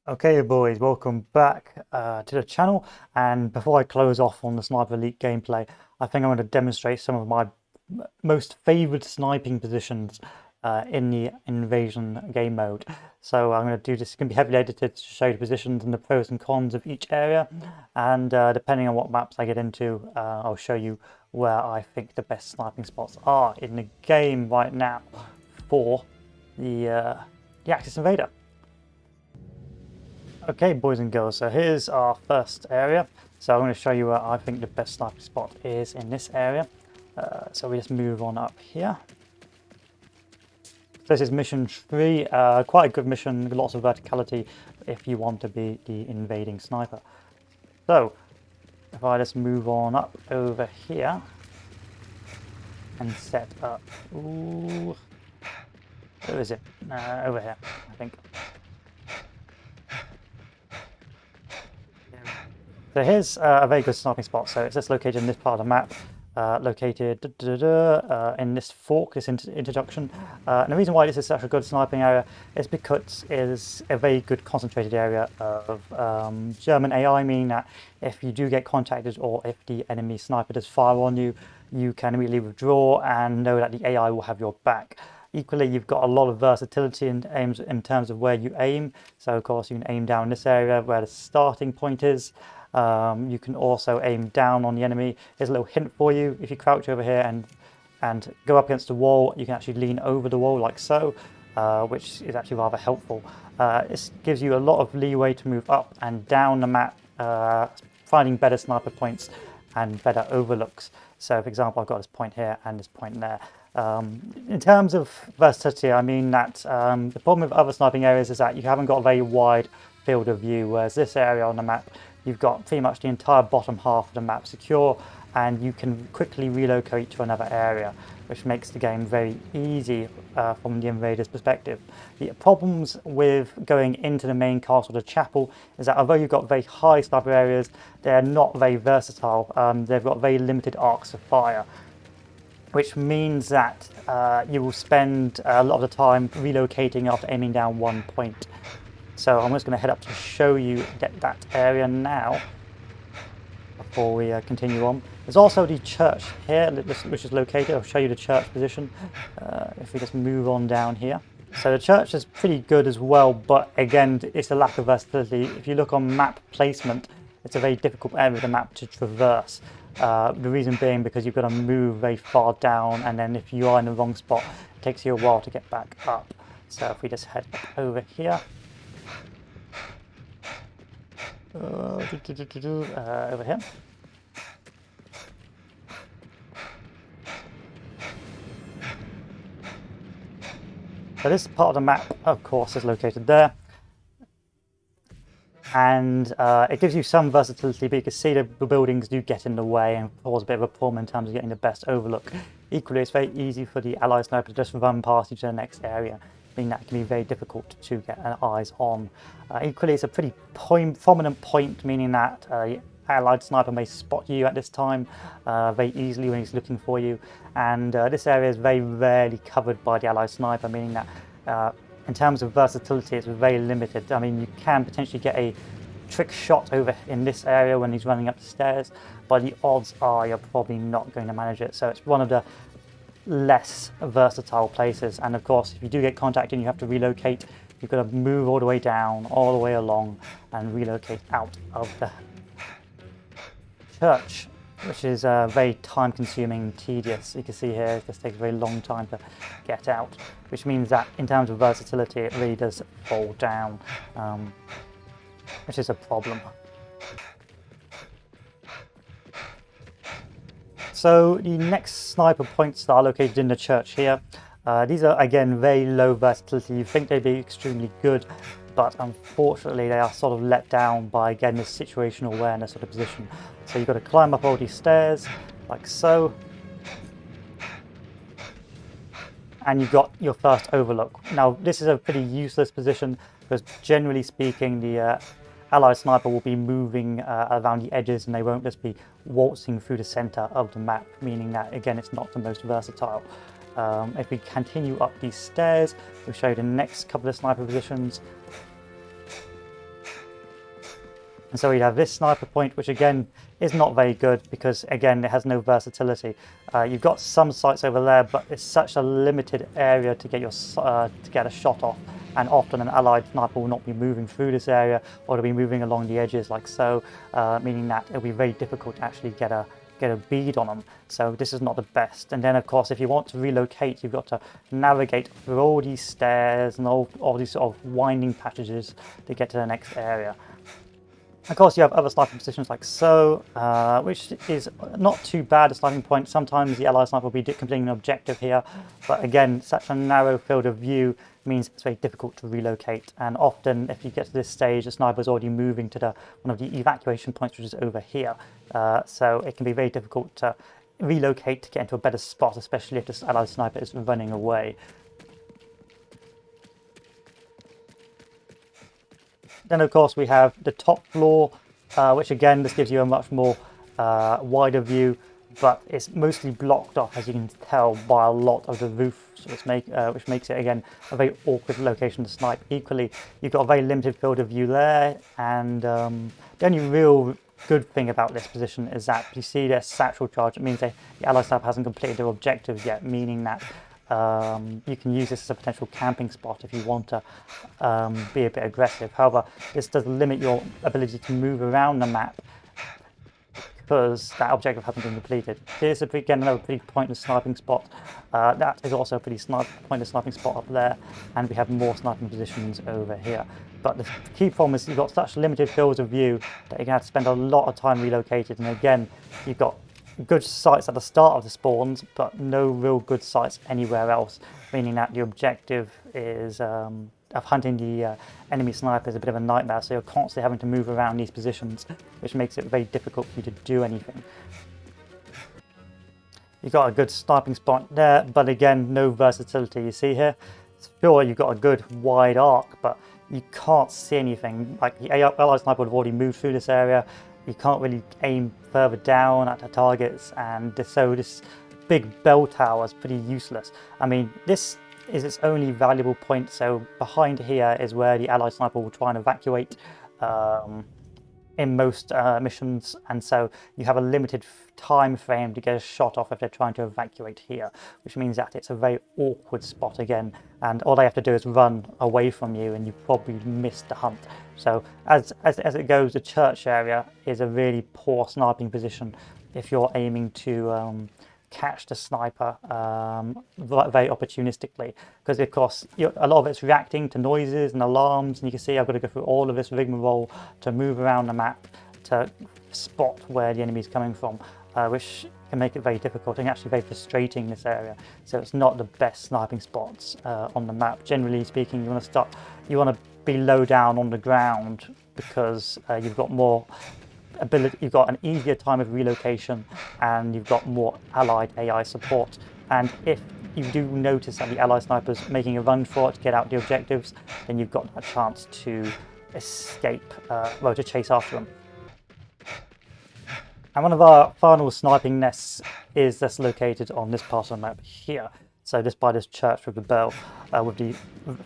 Okay boys, welcome back to the channel, and before I close off on the Sniper Elite gameplay, I think I'm going to demonstrate some of my most favoured sniping positions in the invasion game mode. So I'm going to do this, it's going to be heavily edited to show the positions and the pros and cons of each area, and depending on what maps I get into, I'll show you where I think the best sniping spots are in the game right now for the Axis Invader. Okay, boys and girls, so here's our first area. So I'm going to show you where I think the best sniping spot is in this area. So we just move on up here. This is mission 3, quite a good mission, lots of verticality if you want to be the invading sniper. So, if I just move on up over here and set up, ooh, where is it? Over here, I think. So here's a very good sniping spot. So it's just located in this part of the map, located in this fork, this introduction. And the reason why this is such a good sniping area is because it is a very good concentrated area of German AI, meaning that if you do get contacted or if the enemy sniper does fire on you, you can immediately withdraw and know that the AI will have your back. Equally, you've got a lot of versatility in terms of where you aim. So of course you can aim down this area where the starting point is. You can also aim down on the enemy. Here's a little hint for you. If you crouch over here and go up against the wall, you can actually lean over the wall like so, which is actually rather helpful. This gives you a lot of leeway to move up and down the map, finding better sniper points and better overlooks. So for example, I've got this point here and this point there. In terms of versatility, I mean that the problem with other sniping areas is that you haven't got a very wide field of view, whereas this area on the map, you've got pretty much the entire bottom half of the map secure, and you can quickly relocate to another area, which makes the game very easy from the invader's perspective. The problems with going into the main castle, the chapel, is that although you've got very high sniper areas, they're not very versatile. They've got very limited arcs of fire, which means that you will spend a lot of the time relocating after aiming down one point. So I'm just going to head up to show you that area now before we continue on. There's also the church here, which is located. I'll show you the church position if we just move on down here. So the church is pretty good as well, but again, it's a lack of versatility. If you look on map placement, it's a very difficult area of the map to traverse. The reason being because you've got to move very far down, and then if you are in the wrong spot, it takes you a while to get back up. So if we just head up over here. Over here. So this part of the map, of course, is located there. And it gives you some versatility, but you can see the buildings do get in the way and cause a bit of a problem in terms of getting the best overlook. Equally, it's very easy for the allied sniper to just run past you to the next area, meaning that can be very difficult to get eyes on. Equally, it's a pretty prominent point, meaning that the allied sniper may spot you at this time very easily when he's looking for you. And this area is very rarely covered by the allied sniper, meaning that in terms of versatility, it's very limited. I mean, you can potentially get a trick shot over in this area when he's running up the stairs, but the odds are you're probably not going to manage it. So it's one of the less versatile places. And of course, if you do get contacted and you have to relocate, you've got to move all the way down, all the way along, and relocate out of the church, which is very time-consuming and tedious. You can see here, this takes a very long time to get out, which means that in terms of versatility, it really does fall down, which is a problem. So the next sniper points that are located in the church here, these are again very low versatility. You think they'd be extremely good, but unfortunately they are sort of let down by, again, this situational awareness sort of position. So you've got to climb up all these stairs, like so. And you've got your first overlook. Now, this is a pretty useless position because generally speaking, the allied sniper will be moving around the edges and they won't just be waltzing through the center of the map, meaning that, again, it's not the most versatile. If we continue up these stairs, we'll show you the next couple of sniper positions. And so we have this sniper point, which again is not very good because again it has no versatility. You've got some sights over there, but it's such a limited area to get a shot off. And often an allied sniper will not be moving through this area, or they'll be moving along the edges like so, meaning that it'll be very difficult to actually get a bead on them. So this is not the best. And then of course, if you want to relocate, you've got to navigate through all these stairs and all these sort of winding passages to get to the next area. Of course, you have other sniping positions like so, which is not too bad a sniping point. Sometimes the allied sniper will be completing an objective here, but again, such a narrow field of view means it's very difficult to relocate. And often, if you get to this stage, the sniper is already moving to one of the evacuation points, which is over here. So it can be very difficult to relocate to get into a better spot, especially if this allied sniper is running away. Then of course we have the top floor, which again this gives you a much more wider view, but it's mostly blocked off, as you can tell, by a lot of the roof, which makes it again a very awkward location to snipe. Equally, you've got a very limited field of view there, and the only real good thing about this position is that you see their satchel charge. It means the allied sniper hasn't completed their objectives yet, meaning that you can use this as a potential camping spot if you want to be a bit aggressive. However, this does limit your ability to move around the map because that objective hasn't been completed. Here's again another pretty pointless sniping spot. That is also a pretty pointless sniping spot up there, and we have more sniping positions over here. But the key problem is you've got such limited fields of view that you're going to have to spend a lot of time relocated, and again, you've got good sights at the start of the spawns, but no real good sights anywhere else, meaning that the objective is of hunting the enemy sniper is a bit of a nightmare, so you're constantly having to move around these positions, which makes it very difficult for you to do anything. You've got a good sniping spot there, but again, no versatility. You see here, sure, you've got a good wide arc, but you can't see anything. Like the allied sniper would have already moved through this area. You can't really aim further down at the targets, and so this big bell tower is pretty useless. I mean, this is its only valuable point, so behind here is where the allied sniper will try and evacuate in most missions, and so you have a limited time frame to get a shot off if they're trying to evacuate here, which means that it's a very awkward spot again, and all they have to do is run away from you and you probably missed the hunt. So as it goes, the church area is a really poor sniping position if you're aiming to catch the sniper very opportunistically, because of course a lot of it's reacting to noises and alarms, and you can see I've got to go through all of this rigmarole to move around the map to spot where the enemy is coming from, which can make it very difficult and actually very frustrating in this area. So it's not the best sniping spots on the map. Generally speaking, you want to be low down on the ground because you've got more ability, you've got an easier time of relocation, and you've got more allied AI support. And if you do notice that the allied sniper's making a run for it to get out the objectives, then you've got a chance to escape, to chase after them. And one of our final sniping nests is just located on this part of the map here. So just by this church with the bell, with the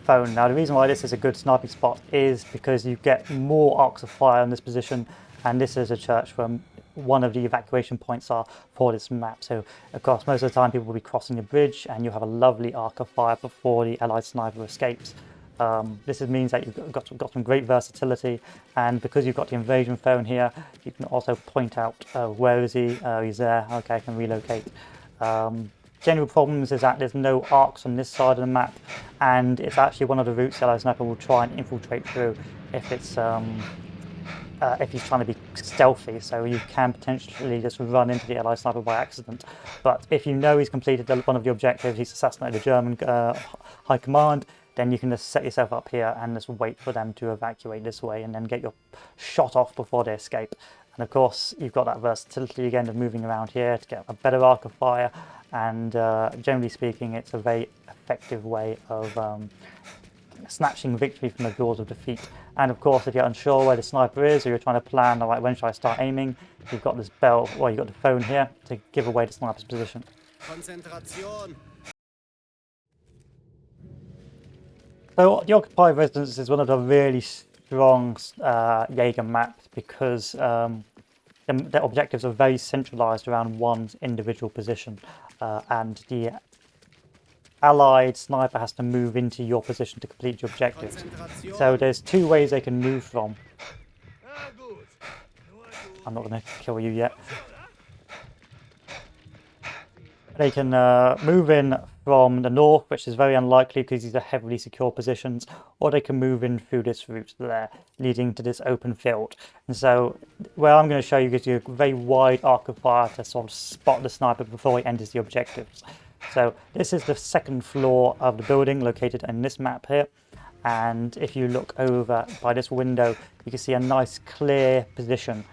phone. Now the reason why this is a good sniping spot is because you get more arcs of fire in this position, and this is a church where one of the evacuation points are for this map. So of course most of the time people will be crossing the bridge, and you'll have a lovely arc of fire before the allied sniper escapes. This means that you've got some great versatility, and because you've got the invasion phone here, you can also point out where is he? He's there. Okay, I can relocate. General problems is that there's no arcs on this side of the map, and it's actually one of the routes the allied sniper will try and infiltrate through if it's if he's trying to be stealthy, so you can potentially just run into the allied sniper by accident. But if you know he's completed one of the objectives, he's assassinated the German high command, then you can just set yourself up here and just wait for them to evacuate this way, and then get your shot off before they escape. And of course, you've got that versatility again of moving around here to get a better arc of fire, and generally speaking, it's a very effective way of snatching victory from the jaws of defeat. And of course, if you're unsure where the sniper is, or you're trying to plan, all right, when should I start aiming, you've got this bell, well, you've got the phone here to give away the sniper's position. Concentration. So the occupied residence is one of the really strong Jaeger map because the objectives are very centralized around one individual position, and the allied sniper has to move into your position to complete your objectives. So there's two ways they can move from. I'm not going to kill you yet. They can move in from the north, which is very unlikely because these are heavily secure positions, or they can move in through this route there, leading to this open field. And so, where I'm going to show you gives you a very wide arc of fire to sort of spot the sniper before he enters the objectives. So this is the second floor of the building located in this map here. And if you look over by this window, you can see a nice clear position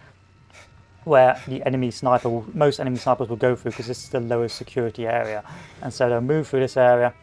where the enemy sniper, most enemy snipers will go through because this is the lowest security area. And so they'll move through this area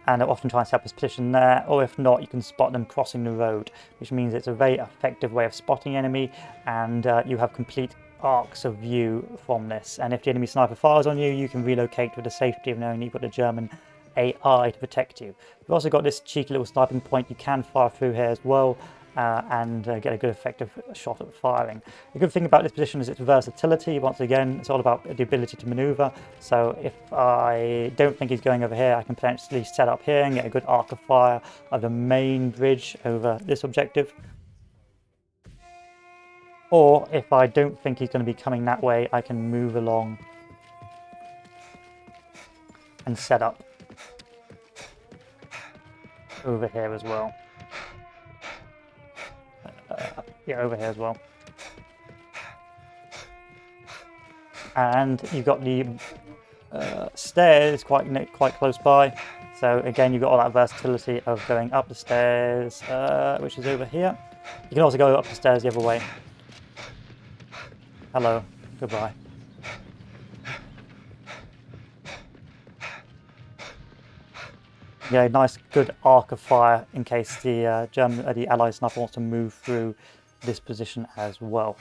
and they'll often try and set up a position there, or if not, you can spot them crossing the road, which means it's a very effective way of spotting enemy, and you have complete arcs of view from this. And if the enemy sniper fires on you, you can relocate with the safety of knowing you've got the German AI to protect you. You've also got this cheeky little sniping point you can fire through here as well, and get a good effective shot at firing. The good thing about this position is its versatility. Once again, it's all about the ability to maneuver. So if I don't think he's going over here, I can potentially set up here and get a good arc of fire of the main bridge over this objective. Or if I don't think he's going to be coming that way, I can move along and set up over here as well. Yeah, over here as well. And you've got the stairs quite close by. So again, you've got all that versatility of going up the stairs, which is over here. You can also go up the stairs the other way. Hello, goodbye. Yeah, nice good arc of fire in case the the Allied sniper wants to move through this position as well.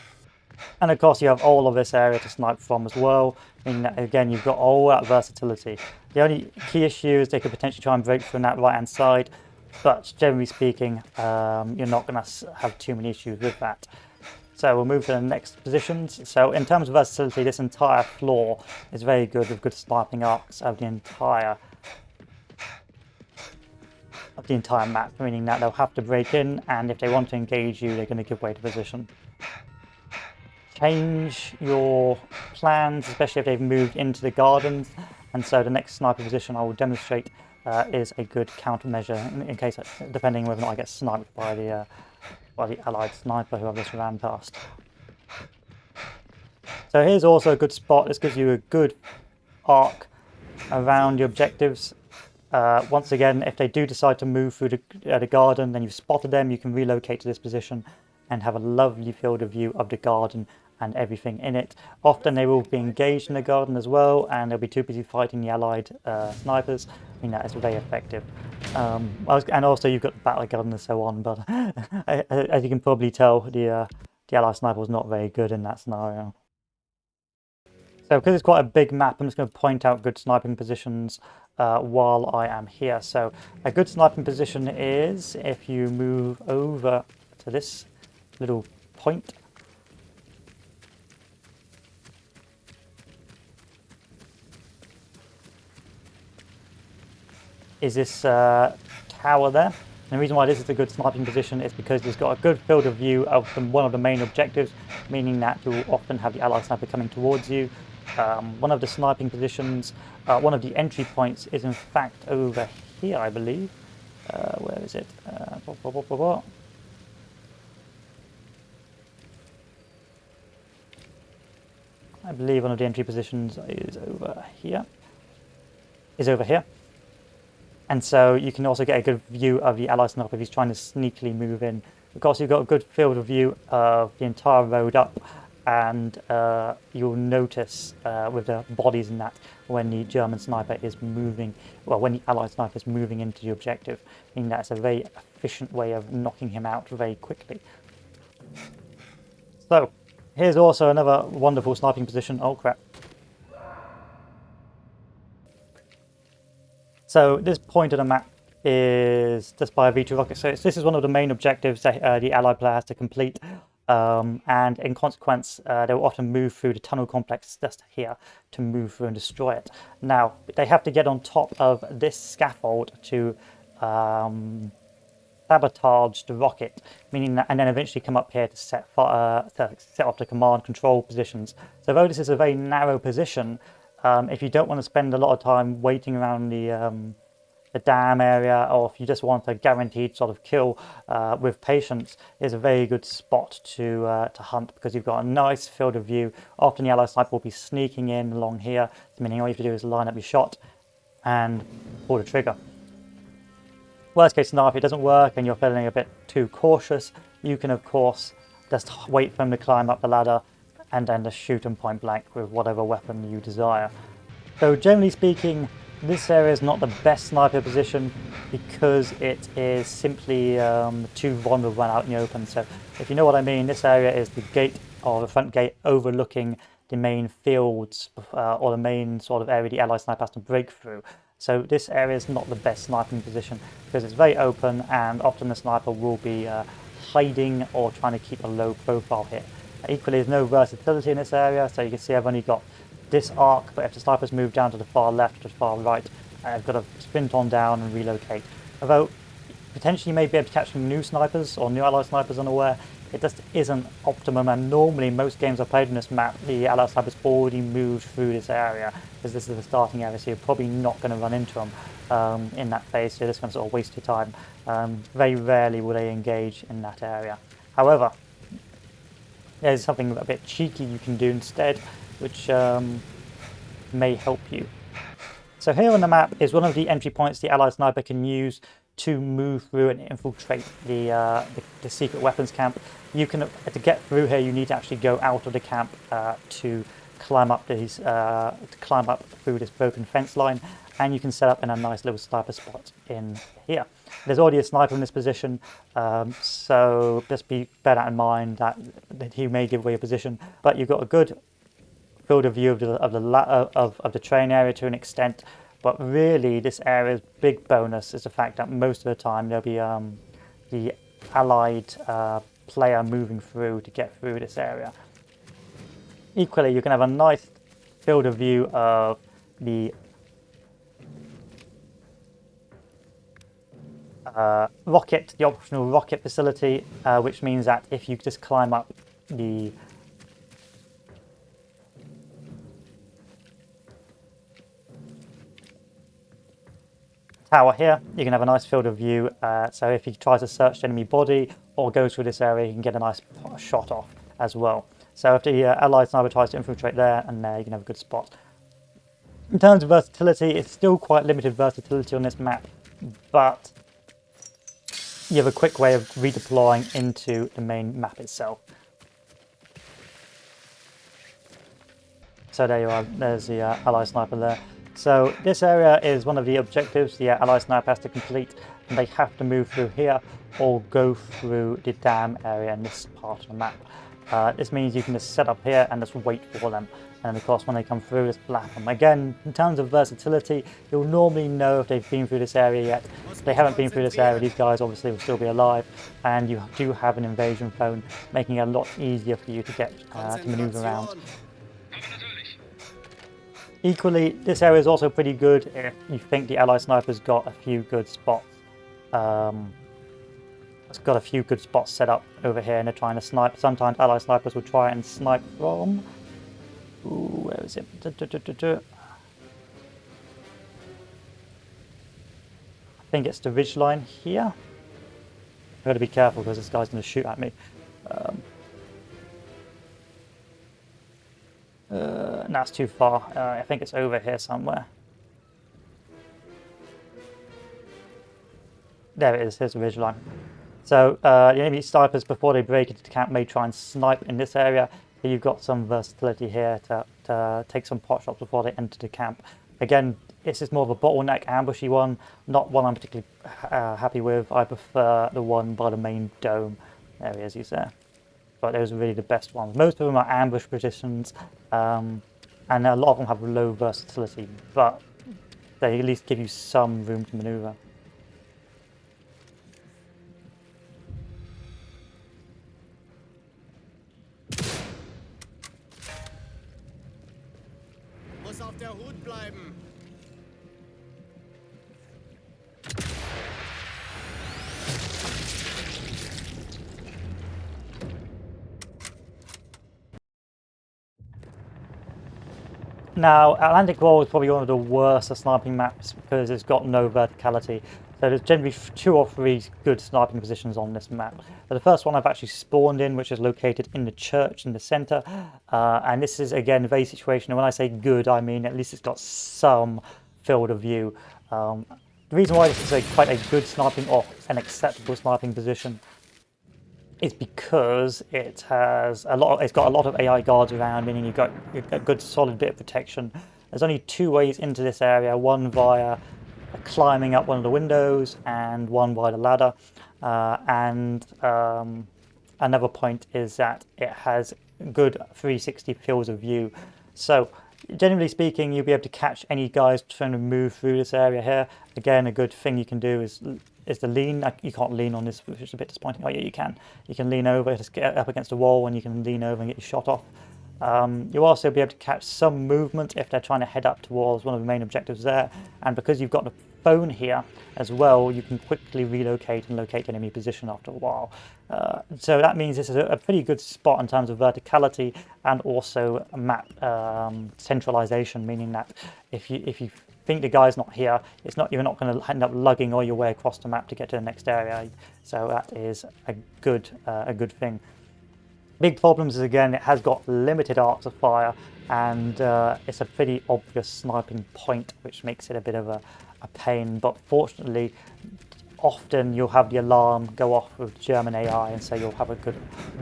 And of course you have all of this area to snipe from as well. I mean, again, you've got all that versatility. The only key issue is they could potentially try and break through that right hand side, but generally speaking, you're not going to have too many issues with that. So we'll move to the next positions. So in terms of versatility, this entire floor is very good with good sniping arcs of the entire map, meaning that they'll have to break in, and if they want to engage you, they're going to give way to position. Change your plans, especially if they've moved into the gardens, and so the next sniper position I will demonstrate is a good countermeasure in case, depending whether or not I get sniped by the Allied sniper who I've just ran past. So here's also a good spot. This gives you a good arc around your objectives. Once again, if they do decide to move through the garden, then you've spotted them, you can relocate to this position and have a lovely field of view of the garden and everything in it. Often they will be engaged in the garden as well, and they'll be too busy fighting the Allied snipers. I mean, that is very effective. And also you've got the battle garden and so on, but as you can probably tell, the Allied sniper was not very good in that scenario. So because it's quite a big map, I'm just going to point out good sniping positions while I am here. So a good sniping position is if you move over to this little point. Is this tower there. And the reason why this is a good sniping position is because it's got a good field of view of one of the main objectives, meaning that you'll often have the Allied sniper coming towards you. One of the sniping positions, one of the entry points is in fact over here, I believe. Where is it? I believe one of the entry positions is over here. And so you can also get a good view of the Allied sniper if he's trying to sneakily move in. Of course, you've got a good field of view of the entire road up, and you'll notice with the bodies and that when the German sniper is moving, well, when the Allied sniper is moving into the objective, meaning that's a very efficient way of knocking him out very quickly. So here's also another wonderful sniping position. Oh crap. So this point of the map is the Spire V2 rocket. So this is one of the main objectives that the Allied player has to complete. And in consequence, they will often move through the tunnel complex just here to move through and destroy it. Now, they have to get on top of this scaffold to sabotage the rocket, meaning that, and then eventually come up here to set off the command control positions. So though this is a very narrow position, if you don't want to spend a lot of time waiting around the dam area, or if you just want a guaranteed sort of kill with patience, is a very good spot to hunt, because you've got a nice field of view. Often the Allied sniper will be sneaking in along here, meaning all you have to do is line up your shot and pull the trigger. Worst case scenario, if it doesn't work and you're feeling a bit too cautious, you can of course just wait for them to climb up the ladder and then just shoot them point blank with whatever weapon you desire. So generally speaking, this area is not the best sniper position because it is simply too vulnerable when out in the open. So if you know what I mean, this area is the gate, or the front gate, overlooking the main fields or the main sort of area the Allied sniper has to break through. So this area is not the best sniping position because it's very open, and often the sniper will be hiding or trying to keep a low profile here. Equally, there's no versatility in this area, so you can see I've only got this arc, but if the snipers move down to the far left or the far right, I've got to sprint on down and relocate. Although potentially you may be able to catch some new snipers or new Allied snipers unaware, it just isn't optimum, and normally most games I've played in this map, the Allied snipers already moved through this area because this is the starting area, so you're probably not going to run into them in that phase, so you're just going to sort of waste your time. Very rarely will they engage in that area. However, there's something a bit cheeky you can do instead, which may help you. So here on the map is one of the entry points the Allied sniper can use to move through and infiltrate the secret weapons camp. You can, to get through here, you need to actually go out of the camp to climb up through this broken fence line, and you can set up in a nice little sniper spot in here. There's already a sniper in this position, so just bear that in mind that he may give away a position, but you've got a good field of view of the train area to an extent. But really, this area's big bonus is the fact that most of the time there'll be the Allied player moving through to get through this area. Equally, you can have a nice field of view of the rocket, the optional rocket facility, which means that if you just climb up the tower here, you can have a nice field of view, so if he tries to search the enemy body or go through this area, you can get a nice shot off as well. So if the Allied sniper tries to infiltrate there and there, you can have a good spot. In terms of versatility, it's still quite limited versatility on this map, but you have a quick way of redeploying into the main map itself. So there you are, there's the Allied sniper there. So this area is one of the objectives the Allied sniper has to complete, and they have to move through here or go through the dam area in this part of the map. This means you can just set up here and just wait for them, and of course when they come through, just blast them. Again, in terms of versatility, you'll normally know if they've been through this area yet. If they haven't been through this area, these guys obviously will still be alive, and you do have an invasion phone, making it a lot easier for you to get to maneuver around. Equally, this area is also pretty good if you think the Allied sniper's got a few good spots. It's got a few good spots set up over here, and they're trying to snipe. Sometimes Allied snipers will try and snipe from... Ooh, where is it? I think it's the ridgeline here. I've got to be careful because this guy's going to shoot at me. No, it's too far. I think it's over here somewhere. There it is, here's the ridgeline. So the enemy snipers, before they break into the camp, may try and snipe in this area. So you've got some versatility here to take some pot shots before they enter the camp. Again, this is more of a bottleneck ambushy one, not one I'm particularly happy with. I prefer the one by the main dome. There he is, he's there. But those are really the best ones. Most of them are ambush positions, and a lot of them have low versatility, but they at least give you some room to maneuver. der Hut bleiben. Now, Atlantic Wall is probably one of the worst of sniping maps because it's got no verticality. So there's generally 2 or 3 good sniping positions on this map. But the first one I've actually spawned in, which is located in the church in the centre. And this is, again, very situational. When I say good, I mean at least it's got some field of view. The reason why this is quite a good sniping or an acceptable sniping position is because it has it's got a lot of AI guards around, meaning you've got a good solid bit of protection. There's only 2 ways into this area, one via climbing up one of the windows and one via the ladder. Another point is that it has good 360 fields of view. So generally speaking, you'll be able to catch any guys trying to move through this area here. Again, a good thing you can do is to lean. You can't lean on this, which is a bit disappointing. Oh yeah, you can. You can lean over, just get up against a wall, and you can lean over and get your shot off. You'll also be able to catch some movement if they're trying to head up towards one of the main objectives there. And because you've got the phone here as well, you can quickly relocate and locate enemy position after a while. So that means this is a pretty good spot in terms of verticality and also map centralization, meaning that if you think the guy's not here, you're not going to end up lugging all your way across the map to get to the next area. So that is a good thing. Big problems is, again, it has got limited arcs of fire, and it's a pretty obvious sniping point, which makes it a bit of a pain. But fortunately, often you'll have the alarm go off with German AI, and so you'll have a good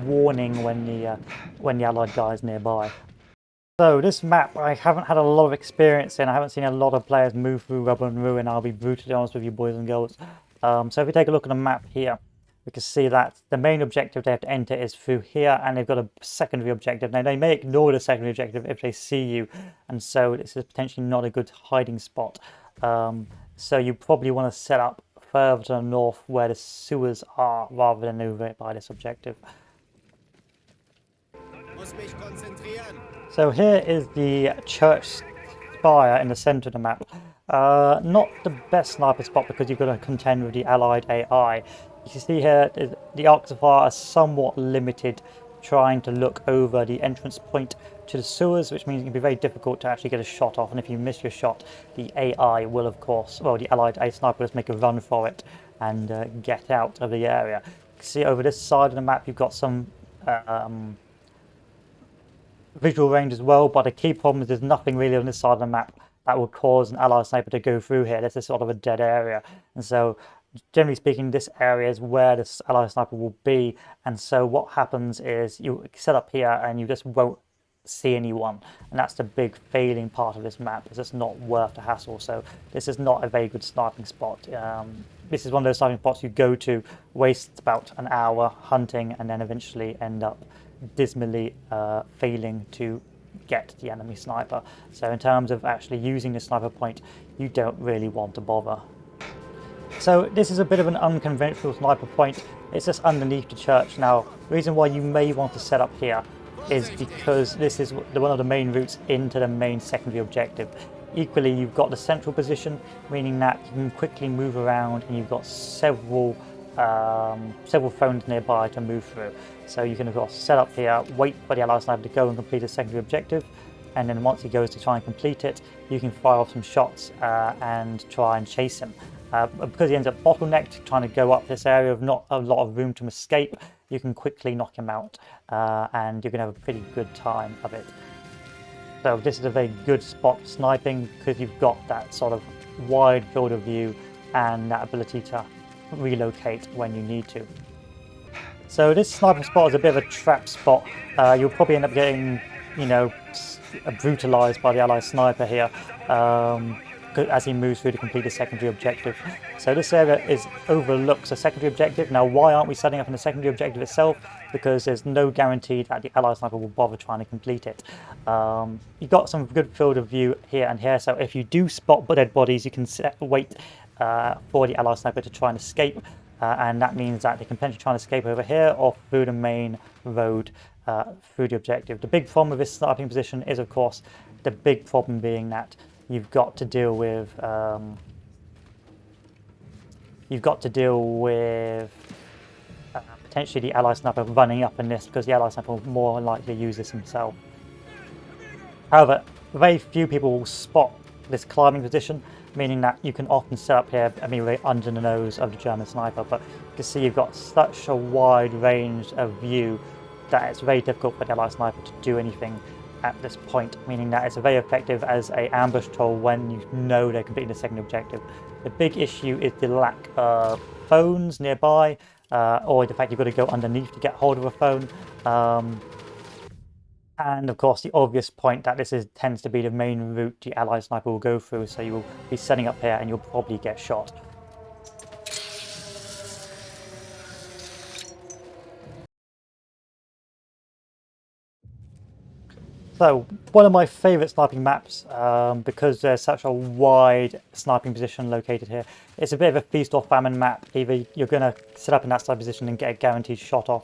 warning when the allied guy is nearby. So this map I haven't had a lot of experience in. I haven't seen a lot of players move through Rubble and Ruin, I'll be brutally honest with you boys and girls. So if we take a look at the map here, we can see that the main objective they have to enter is through here, and they've got a secondary objective. Now, they may ignore the secondary objective if they see you, and so this is potentially not a good hiding spot. So you probably want to set up further to the north where the sewers are, rather than over by this objective. So here is the church spire in the centre of the map. Not the best sniper spot because you've got to contend with the allied AI. You can see here the arcs of fire are somewhat limited, trying to look over the entrance point to the sewers, which means it can be very difficult to actually get a shot off. And if you miss your shot, the AI will, of course, well, the allied AI sniper will just make a run for it and get out of the area. You can see over this side of the map, you've got some visual range as well, but the key problem is there's nothing really on this side of the map that will cause an allied sniper to go through here. This is sort of a dead area, and so generally speaking, this area is where this allied sniper will be. And so what happens is you set up here and you just won't see anyone, and that's the big failing part of this map. It's just not worth the hassle. So this is not a very good sniping spot. This is one of those sniping spots you go to, waste about an hour hunting, and then eventually end up dismally failing to get the enemy sniper. So in terms of actually using the sniper point, you don't really want to bother. So this is a bit of an unconventional sniper point. It's just underneath the church. Now, the reason why you may want to set up here is because this is one of the main routes into the main secondary objective. Equally, you've got the central position, meaning that you can quickly move around, and you've got several phones nearby to move through. So you can, of course, set up here, wait for the allied sniper to go and complete a secondary objective, and then once he goes to try and complete it, you can fire off some shots and try and chase him. Because he ends up bottlenecked, trying to go up this area with not a lot of room to escape, you can quickly knock him out, and you're going to have a pretty good time of it. So this is a very good spot for sniping because you've got that sort of wide field of view and that ability to relocate when you need to. So this sniper spot is a bit of a trap spot. You'll probably end up getting, brutalized by the allied sniper here as he moves through to complete the secondary objective. So this area overlooks a secondary objective. Now, why aren't we setting up in the secondary objective itself? Because there's no guarantee that the allied sniper will bother trying to complete it. You've got some good field of view here and here, so if you do spot dead bodies, you can wait for the allied sniper to try and escape, and that means that they can potentially try and escape over here or through the main road through the objective. The big problem with this sniping position is, of course, The big problem being that you've got to deal with potentially the ally sniper running up in this, because the ally sniper will more likely use this himself. However, very few people will spot this climbing position, meaning that you can often set up here immediately under the nose of the German sniper, but you can see you've got such a wide range of view that it's very difficult for the ally sniper to do anything at this point, meaning that it's very effective as an ambush tool when you know they're completing the second objective. The big issue is the lack of phones nearby, or the fact you've got to go underneath to get hold of a phone. And of course the obvious point that this tends to be the main route the ally sniper will go through, so you will be setting up here and you'll probably get shot. So, one of my favourite sniping maps, because there's such a wide sniping position located here. It's a bit of a feast or famine map. Either you're going to set up in that side position and get a guaranteed shot off,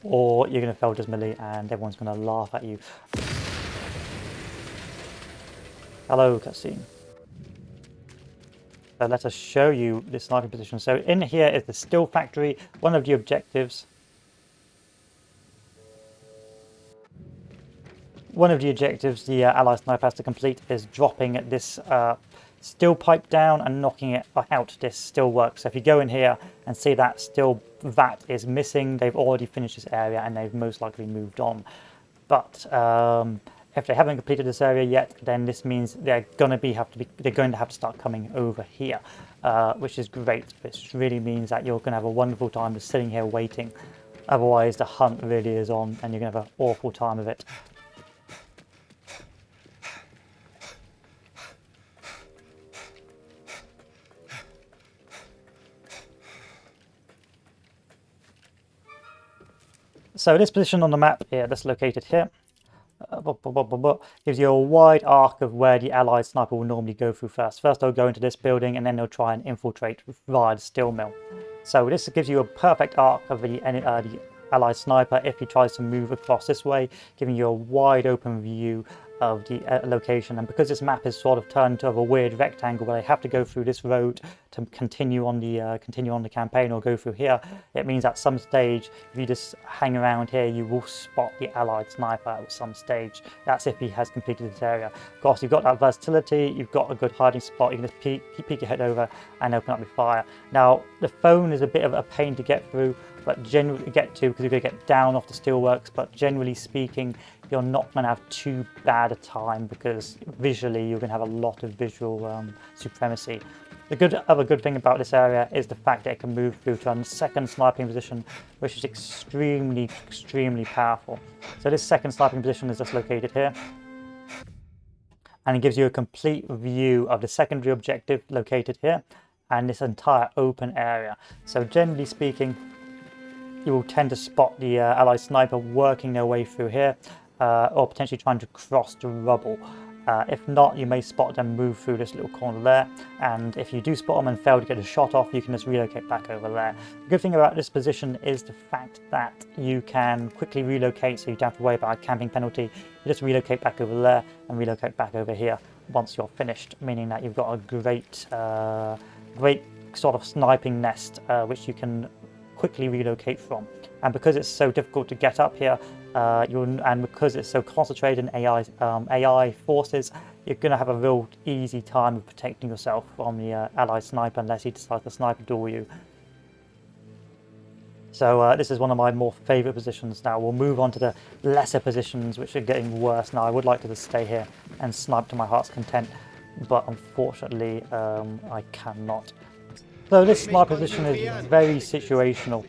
or you're going to fail dismally and everyone's going to laugh at you. Hello, cutscene. So let us show you this sniping position. So in here is the Still Factory, one of the objectives. One of the objectives the ally sniper has to complete is dropping this steel pipe down and knocking it out. This still works. So if you go in here and see that steel vat is missing, they've already finished this area and they've most likely moved on. But if they haven't completed this area yet, then this means they're going to have to start coming over here, which is great. Which really means that you're going to have a wonderful time just sitting here waiting. Otherwise, the hunt really is on, and you're going to have an awful time of it. So this position on the map here, that's located here, gives you a wide arc of where the allied sniper will normally go through first. First they'll go into this building and then they'll try and infiltrate via the steel mill. So this gives you a perfect arc of the allied sniper if he tries to move across this way, giving you a wide open view of the location. And because this map is sort of turned into a weird rectangle where they have to go through this road to continue on the campaign or go through here, it means at some stage, if you just hang around here, you will spot the allied sniper at some stage. That's if he has completed this area. Of course, you've got that versatility, you've got a good hiding spot, you can just peek your head over and open up your fire. Now, the phone is a bit of a pain to get through, but generally because you're going to get down off the steelworks, but generally speaking, you're not going to have too bad a time because visually you're going to have a lot of visual supremacy. The other good thing about this area is the fact that it can move through to a second sniping position, which is extremely, extremely powerful. So this second sniping position is just located here, and it gives you a complete view of the secondary objective located here and this entire open area. So generally speaking, you will tend to spot the allied sniper working their way through here, or potentially trying to cross the rubble. If not, you may spot them move through this little corner there, and if you do spot them and fail to get a shot off, you can just relocate back over there. The good thing about this position is the fact that you can quickly relocate, so you don't have to worry about a camping penalty. You just relocate back over there and relocate back over here once you're finished, meaning that you've got a great sort of sniping nest which you can quickly relocate from. And because it's so difficult to get up here, and because it's so concentrated in AI forces, you're going to have a real easy time of protecting yourself from the allied sniper unless he decides to sniper duel you. So this is one of my more favourite positions. Now we'll move on to the lesser positions, which are getting worse. Now I would like to just stay here and snipe to my heart's content, but unfortunately I cannot. So this sniper position is very situational.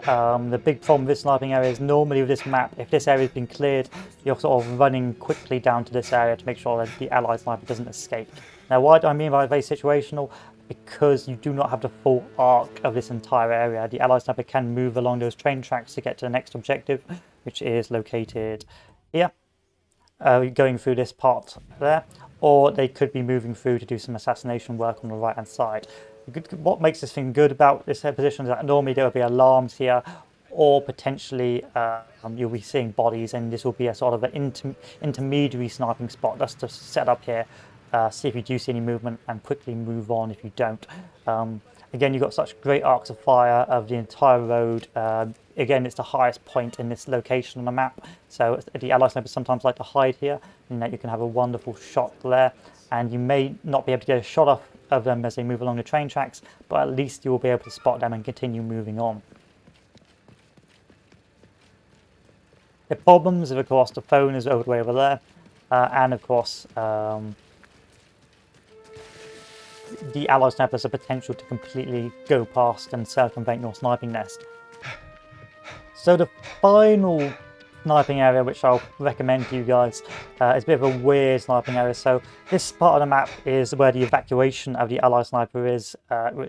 The big problem with this sniping area is normally with this map, if this area has been cleared, you're sort of running quickly down to this area to make sure that the allied sniper doesn't escape. Now why do I mean by very situational? Because you do not have the full arc of this entire area. The allied sniper can move along those train tracks to get to the next objective, which is located here, going through this part there, or they could be moving through to do some assassination work on the right hand side. What makes this thing good about this position is that normally there will be alarms here or potentially you'll be seeing bodies, and this will be a sort of an intermediary sniping spot just to set up here, see if you do see any movement and quickly move on if you don't. Again, you've got such great arcs of fire of the entire road. Again, it's the highest point in this location on the map, so the Allied snipers sometimes like to hide here, and that you can have a wonderful shot there, and you may not be able to get a shot off of them as they move along the train tracks, but at least you will be able to spot them and continue moving on. The problems, of course, the phone is all the way over there, and of course the Allied snipers have potential to completely go past and circumvent your sniping nest. So the final sniping area which I'll recommend to you guys is a bit of a weird sniping area. So this part of the map is where the evacuation of the Allied sniper is,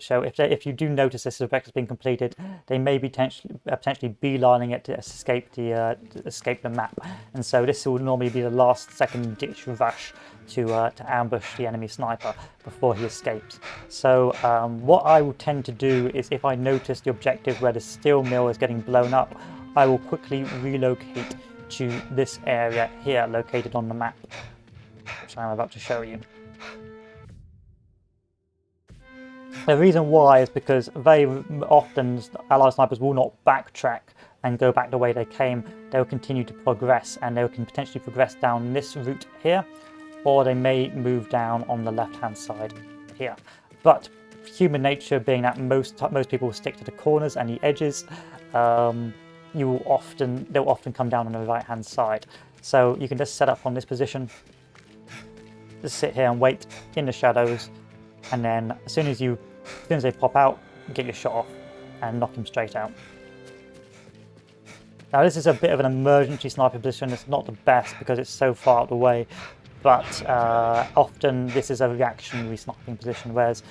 so if you do notice this objective has been completed, they may be potentially beelining it to escape the map, and so this will normally be the last second ditch rush to ambush the enemy sniper before he escapes. So what I will tend to do is, if I notice the objective where the steel mill is getting blown up, I will quickly relocate to this area here located on the map, which I'm about to show you. The reason why is because very often Allied snipers will not backtrack and go back the way they came. They will continue to progress, and they can potentially progress down this route here, or they may move down on the left hand side here. But human nature being that most people will stick to the corners and the edges, they'll often come down on the right hand side. So you can just set up on this position, just sit here and wait in the shadows, and then as soon as they pop out, get your shot off and knock them straight out. Now this is a bit of an emergency sniper position. It's not the best because it's so far out of the way, but often this is a reactionary sniping position, whereas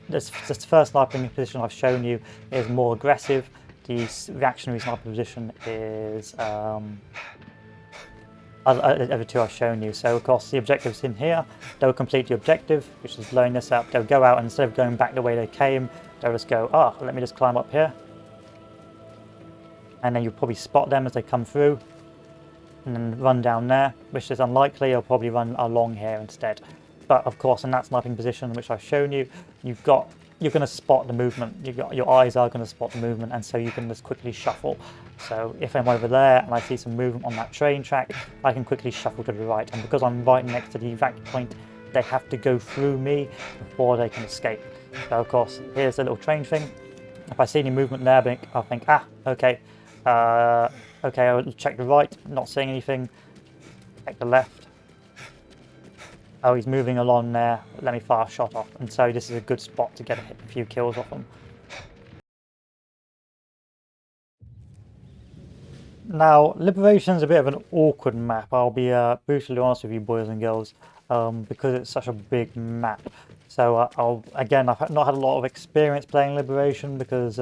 this first sniping position I've shown you is more aggressive. The reactionary sniper position is other two I've shown you. So of course the objective's in here. They'll complete the objective, which is blowing this up. They'll go out, and instead of going back the way they came, they'll just go, let me just climb up here. And then you'll probably spot them as they come through, and then run down there, which is unlikely. You'll probably run along here instead. But of course, in that sniping position which I've shown you, you're going to spot the movement. Your eyes are going to spot the movement, and so you can just quickly shuffle. So if I'm over there and I see some movement on that train track, I can quickly shuffle to the right. And because I'm right next to the evac point, they have to go through me before they can escape. So of course, here's a little train thing. If I see any movement there, I'll think, okay. Okay, I'll check the right, not seeing anything. Check the left. Oh, he's moving along there. Let me fire a shot off. And so this is a good spot to get a few kills off him. Now, Liberation's a bit of an awkward map. I'll be brutally honest with you, boys and girls, because it's such a big map. So I've not had a lot of experience playing Liberation because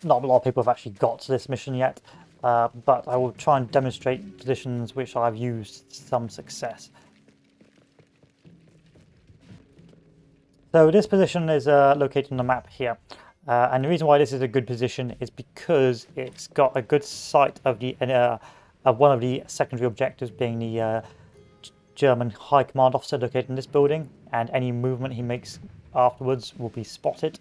not a lot of people have actually got to this mission yet, but I will try and demonstrate positions which I've used some success. So this position is located on the map here, and the reason why this is a good position is because it's got a good sight of one of the secondary objectives, being the German High Command officer located in this building, and any movement he makes afterwards will be spotted.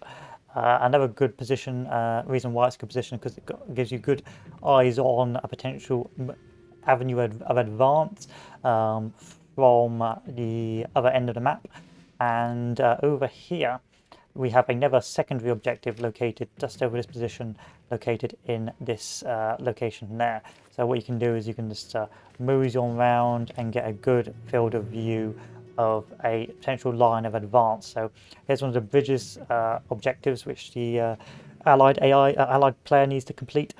Another good position, reason why it's a good position, because it gives you good eyes on a potential avenue of advance from the other end of the map. And over here we have another secondary objective located just over this position, located in this location there. So what you can do is you can just mosey on around and get a good field of view of a potential line of advance. So here's one of the bridges objectives which the allied player needs to complete,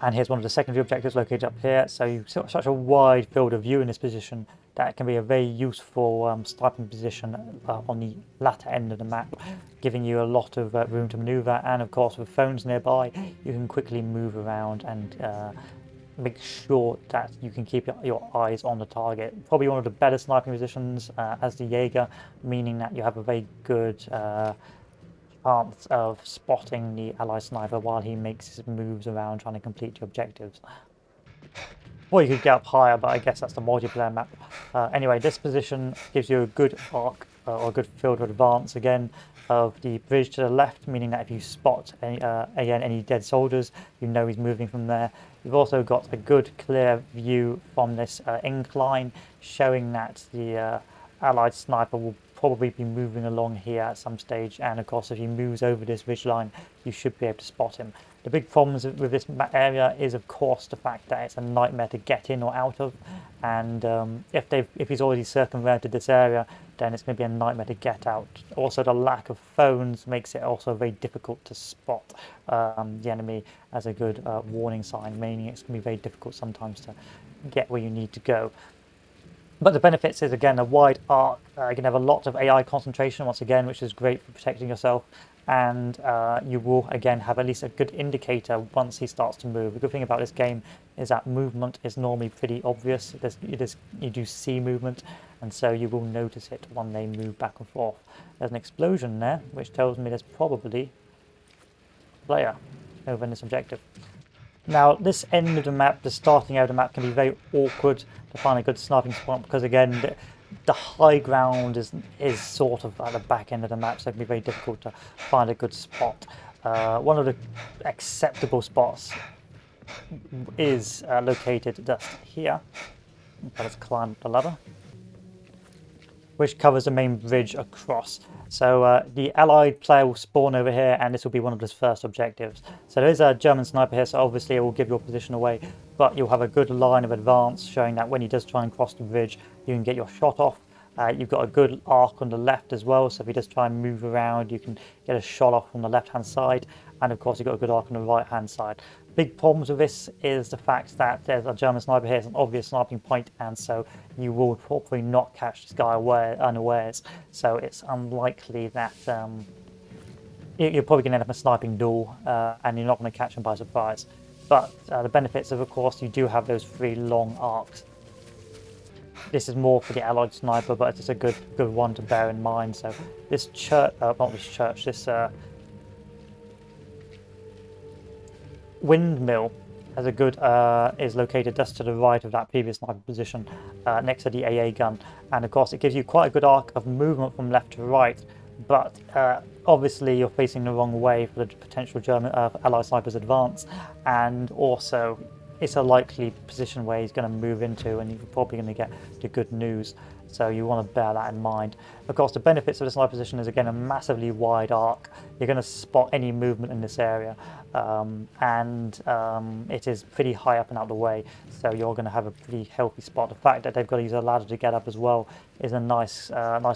and here's one of the secondary objectives located up here. So you've got such a wide field of view in this position that it can be a very useful sniping position on the latter end of the map, giving you a lot of room to maneuver. And of course, with phones nearby, you can quickly move around and make sure that you can keep your eyes on the target. Probably one of the better sniping positions as the Jaeger, meaning that you have a very good chance of spotting the Allied sniper while he makes his moves around trying to complete your objectives. Or you could get up higher, but I guess that's the multiplayer map. Anyway, this position gives you a good arc or a good field of advance again of the bridge to the left, meaning that if you spot any dead soldiers, you know he's moving from there. You've also got a good clear view from this incline, showing that the Allied sniper will probably be moving along here at some stage, and of course if he moves over this ridgeline you should be able to spot him. The big problems with this area is of course the fact that it's a nightmare to get in or out of, and if he's already circumvented this area, then it's going to be a nightmare to get out. Also, the lack of phones makes it also very difficult to spot the enemy as a good warning sign, meaning it's going to be very difficult sometimes to get where you need to go. But the benefits is, again, a wide arc. You can have a lot of AI concentration, once again, which is great for protecting yourself. And you will, again, have at least a good indicator once he starts to move. The good thing about this game is that movement is normally pretty obvious. You do see movement, and so you will notice it when they move back and forth. There's an explosion there, which tells me there's probably a player over in this objective. Now, this end of the map, the starting out of the map, can be very awkward to find a good sniping spot because, again, the high ground is sort of at the back end of the map, so it can be very difficult to find a good spot. One of the acceptable spots is located just here. Let's climb the ladder, which covers the main bridge across. So the Allied player will spawn over here, and this will be one of his first objectives. So there is a German sniper here, so obviously it will give your position away, but you'll have a good line of advance showing that when he does try and cross the bridge, you can get your shot off. You've got a good arc on the left as well, so if he does try and move around, you can get a shot off from the left-hand side, and of course you've got a good arc on the right-hand side. Big problems with this is the fact that there's a German sniper here, it's an obvious sniping point, and so you will probably not catch this guy unawares. So it's unlikely that you're probably going to end up in a sniping duel, and you're not going to catch him by surprise. But the benefits of course, you do have those 3 long arcs. This is more for the Allied sniper, but it's just a good one to bear in mind. So this church, this windmill has a good is located just to the right of that previous sniper position, next to the AA gun, and of course it gives you quite a good arc of movement from left to right. But obviously you're facing the wrong way for the potential German Allied sniper's advance, and also it's a likely position where he's going to move into, and you're probably going to get the good news. So you want to bear that in mind. Of course, the benefits of the sniper position is, again, a massively wide arc. You're going to spot any movement in this area, and it is pretty high up and out of the way, so you're going to have a pretty healthy spot. The fact that they've got to use a ladder to get up as well is a nice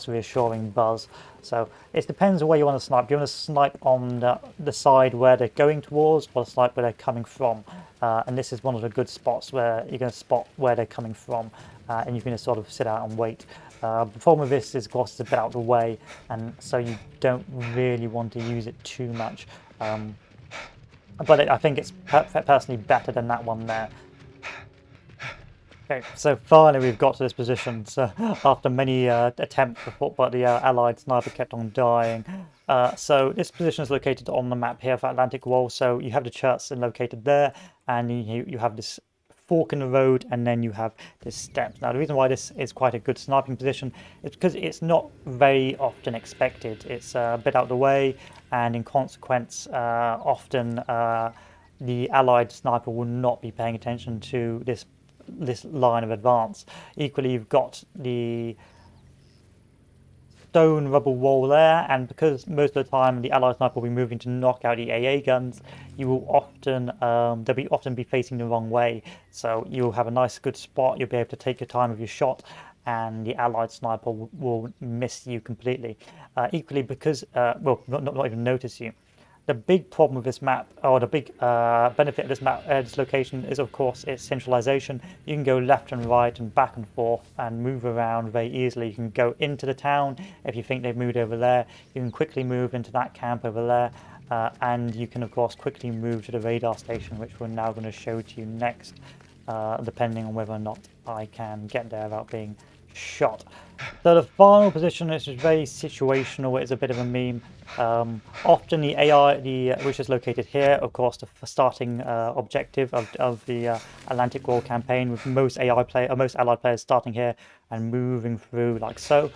reassuring buzz. So it depends on where you want to snipe. Do you want to snipe on the side where they're going towards, or snipe where they're coming from? And this is one of the good spots where you're going to spot where they're coming from, and you can just sort of sit out and wait. The problem with this is, of course, it's a bit out of the way, and so you don't really want to use it too much. But I think it's personally better than that one there. Okay, so finally we've got to this position. So after many attempts, but the Allied sniper kept on dying. So this position is located on the map here for Atlantic Wall. So you have the church located there, and you have this fork in the road, and then you have this step. Now the reason why this is quite a good sniping position is because it's not very often expected. It's a bit out of the way, and in consequence often the Allied sniper will not be paying attention to this line of advance. Equally, you've got the stone rubble wall there, and because most of the time the Allied sniper will be moving to knock out the AA guns, you will often they'll often be facing the wrong way, so you'll have a nice good spot. You'll be able to take your time with your shot, and the Allied sniper will miss you completely. Equally, because not even notice you. The big problem with this map, or the big benefit of this map, this location, is of course its centralization. You can go left and right and back and forth and move around very easily. You can go into the town if you think they've moved over there. You can quickly move into that camp over there, and you can of course quickly move to the radar station, which we're now going to show to you next, depending on whether or not I can get there without being shot. So the final position is very situational. It's a bit of a meme. Often the AI, which is located here, of course, the starting objective of the Atlantic World campaign, with most most allied players starting here and moving through like so,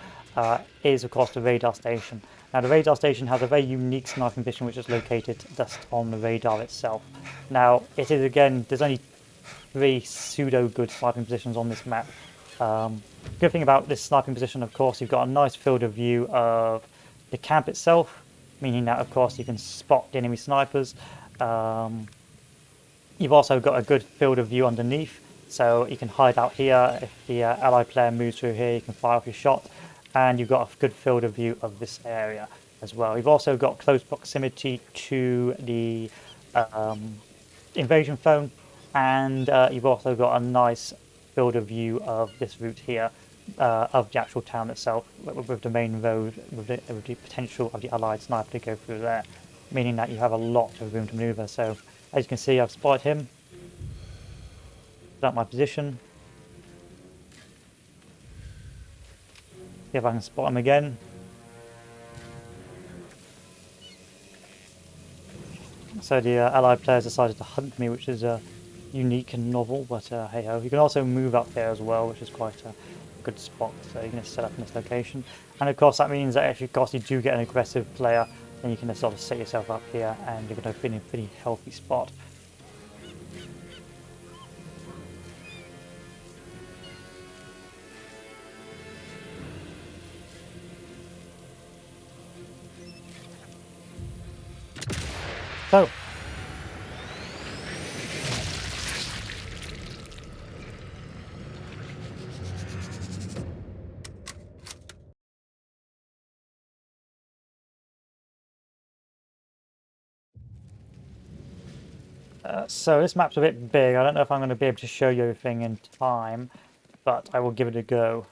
is of course the radar station. Now the radar station has a very unique sniping position, which is located just on the radar itself. Now it is, again, there's only 3 pseudo good sniping positions on this map. Good thing about this sniping position, of course, you've got a nice field of view of the camp itself, meaning that, of course, you can spot the enemy snipers. You've also got a good field of view underneath, so you can hide out here. If the allied player moves through here, you can fire off your shot, and you've got a good field of view of this area as well. You've also got close proximity to the invasion phone, and you've also got a nice field of view of this route here, of the actual town itself, with the main road, with the potential of the allied sniper to go through there, meaning that you have a lot of room to maneuver. So as you can see, I've spotted him. That's my position. See if I can spot him again. So the allied players decided to hunt me, which is unique and novel, but hey ho. You can also move up there as well, which is quite a good spot. So you can just set up in this location, and of course that means that if you do get an aggressive player, then you can just sort of set yourself up here, and you're going to be in a pretty healthy spot. So so this map's a bit big. I don't know if I'm going to be able to show you everything in time, but I will give it a go.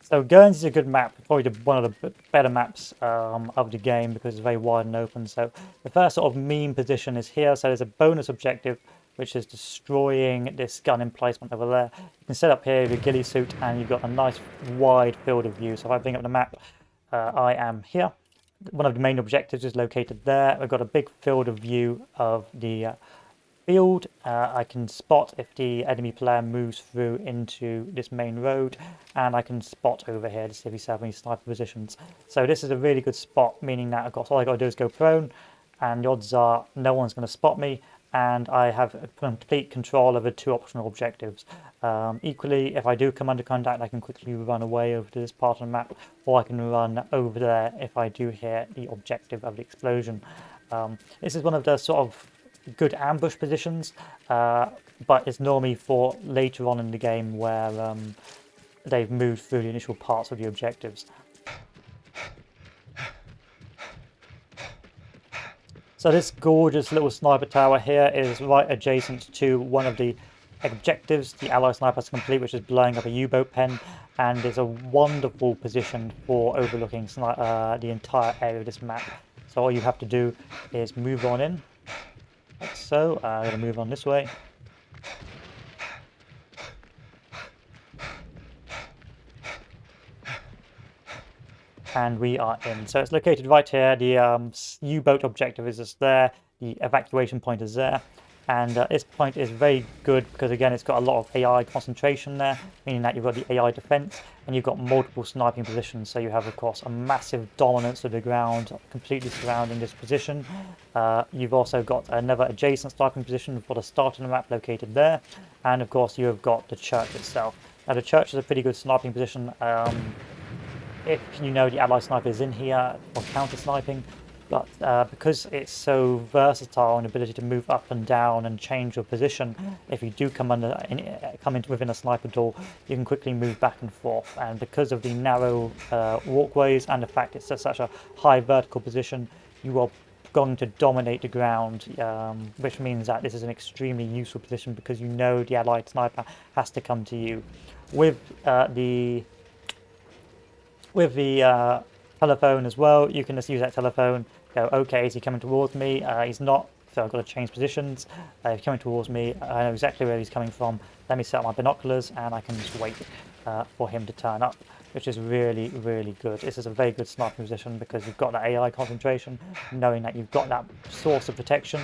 So Guernsey's a good map, probably one of the better maps of the game, because it's very wide and open. So the first sort of meme position is here. So there's a bonus objective, which is destroying this gun emplacement over there. You can set up here with a ghillie suit, and you've got a nice wide field of view. So if I bring up the map, I am here. One of the main objectives is located there. We've got a big field of view of the field. I can spot if the enemy player moves through into this main road, and I can spot over here to see if he's having any sniper positions. So this is a really good spot, meaning that of course all I got to do is go prone, and the odds are no one's going to spot me, and I have complete control over 2 optional objectives. Equally, if I do come under contact, I can quickly run away over to this part of the map, or I can run over there if I do hear the objective of the explosion. This is one of the sort of good ambush positions, but it's normally for later on in the game where they've moved through the initial parts of the objectives. So this gorgeous little sniper tower here is right adjacent to one of the objectives the Allied sniper has to complete, which is blowing up a U-boat pen, and is a wonderful position for overlooking the entire area of this map. So all you have to do is move on in, like so. I'm going to move on this way. And we are in. So it's located right here. The U-boat objective is just there. The evacuation point is there. And this point is very good because, again, it's got a lot of AI concentration there, meaning that you've got the AI defense and you've got multiple sniping positions. So you have, of course, a massive dominance of the ground completely surrounding this position. You've also got another adjacent sniping position for the start of the map located there. And, of course, you have got the church itself. Now, the church is a pretty good sniping position. If you know the Allied sniper is in here for counter-sniping, but because it's so versatile and ability to move up and down and change your position, if you do come into within a sniper door, you can quickly move back and forth. And because of the narrow walkways and the fact it's such a high vertical position, you are going to dominate the ground, which means that this is an extremely useful position because you know the Allied sniper has to come to you. With the telephone as well, you can just use that telephone, go, okay, is he coming towards me? He's not so I've got to change positions. He's coming towards me. I know exactly where he's coming from. Let me set up my binoculars, and I can just wait for him to turn up, which is really, really good. This is a very good sniping position because you've got that AI concentration, knowing that you've got that source of protection.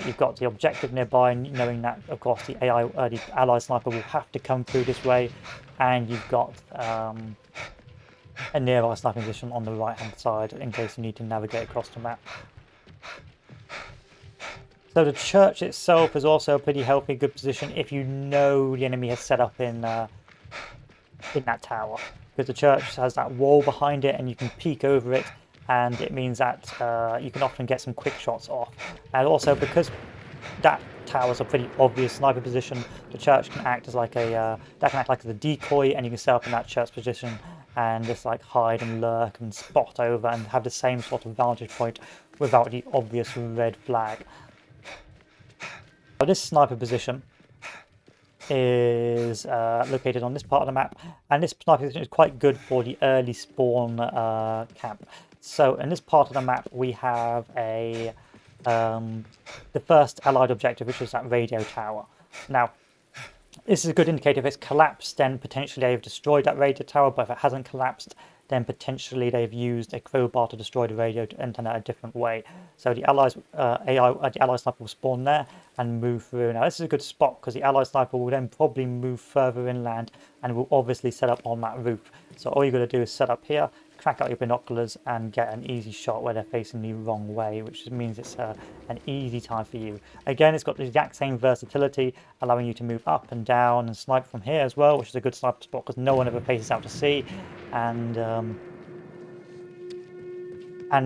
You've got the objective nearby, knowing that, of course, the ally sniper will have to come through this way, and you've got a nearby sniping position on the right-hand side in case you need to navigate across the map. So the church itself is also a pretty healthy, good position if you know the enemy has set up in that tower, because the church has that wall behind it and you can peek over it, and it means that you can often get some quick shots off. And also because that tower is a pretty obvious sniper position, the church can act as like a decoy, and you can set up in that church position and just like hide and lurk and spot over and have the same sort of vantage point without the obvious red flag. Now, this sniper position is located on this part of the map, and this sniper position is quite good for the early spawn camp. So in this part of the map we have the first allied objective, which is that radio tower. Now this is a good indicator. If it's collapsed, then potentially they've destroyed that radio tower, but if it hasn't collapsed, then potentially they've used a crowbar to destroy the radio antenna a different way. So the allies the ally sniper will spawn there and move through. Now this is a good spot because the ally sniper will then probably move further inland and will obviously set up on that roof. So all you've got to do is set up here, crack out your binoculars, and get an easy shot where they're facing the wrong way, which means it's an easy time for you. Again, it's got the exact same versatility, allowing you to move up and down and snipe from here as well, which is a good sniper spot because no one ever faces out to sea, and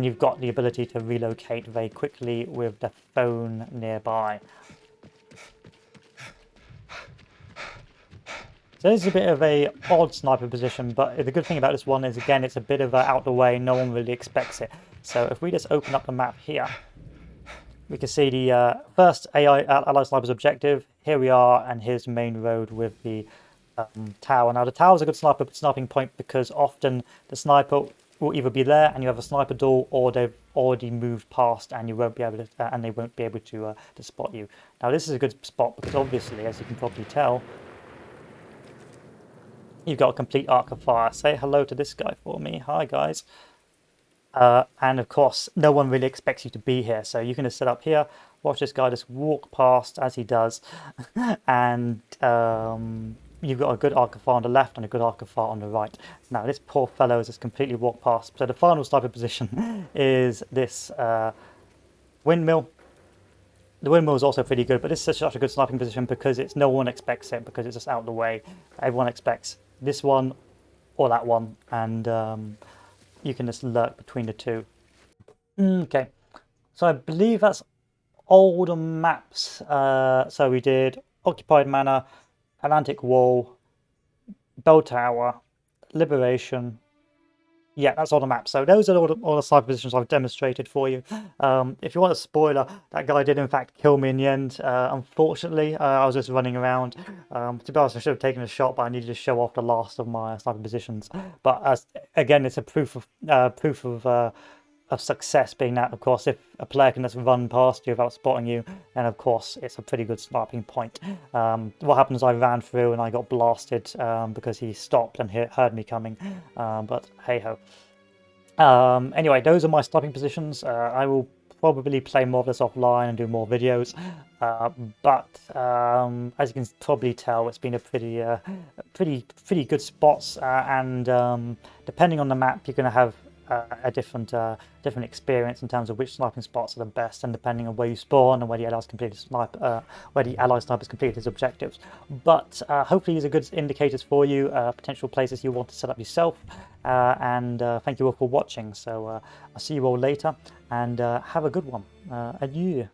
you've got the ability to relocate very quickly with the phone nearby. So this is a bit of a odd sniper position, but the good thing about this one is, again, it's a bit of out the way, no one really expects it. So if we just open up the map here, we can see the first ally sniper's objective. Here we are, and here's the main road with the tower. Now the tower is a good sniping point because often the sniper will either be there and you have a sniper door, or they've already moved past and you won't be able to, and they won't be able to spot you. Now this is a good spot because obviously, as you can probably tell, you've got a complete arc of fire. Say hello to this guy for me. Hi, guys. And of course, no one really expects you to be here. So you can just sit up here, watch this guy just walk past as he does. And you've got a good arc of fire on the left and a good arc of fire on the right. Now, this poor fellow has just completely walked past. So the final sniper position is this windmill. The windmill is also pretty good, but this is such a good sniping position because no one expects it, because it's just out of the way. Everyone expects this one or that one, and you can just lurk between the two. Okay, so I believe that's all the maps. So we did Occupied Manor, Atlantic Wall, Bell Tower, Liberation. Yeah, that's all the maps. So those are all the sniper positions I've demonstrated for you. If you want a spoiler, that guy did in fact kill me in the end. Unfortunately, I was just running around. To be honest, I should have taken a shot, but I needed to show off the last of my sniper positions. But again, it's a proof of success, being that, of course, if a player can just run past you without spotting you, then of course it's a pretty good sniping point. What happened is I ran through and I got blasted because he stopped and heard me coming, but hey ho. Anyway, those are my sniping positions. I will probably play more of this offline and do more videos, but as you can probably tell, it's been a pretty good spots, and depending on the map, you're going to have a different experience in terms of which sniping spots are the best, and depending on where you spawn and where the allies snipers completed his objectives. But hopefully these are good indicators for you, potential places you want to set up yourself, and thank you all for watching. So I'll see you all later, and have a good one. Adieu.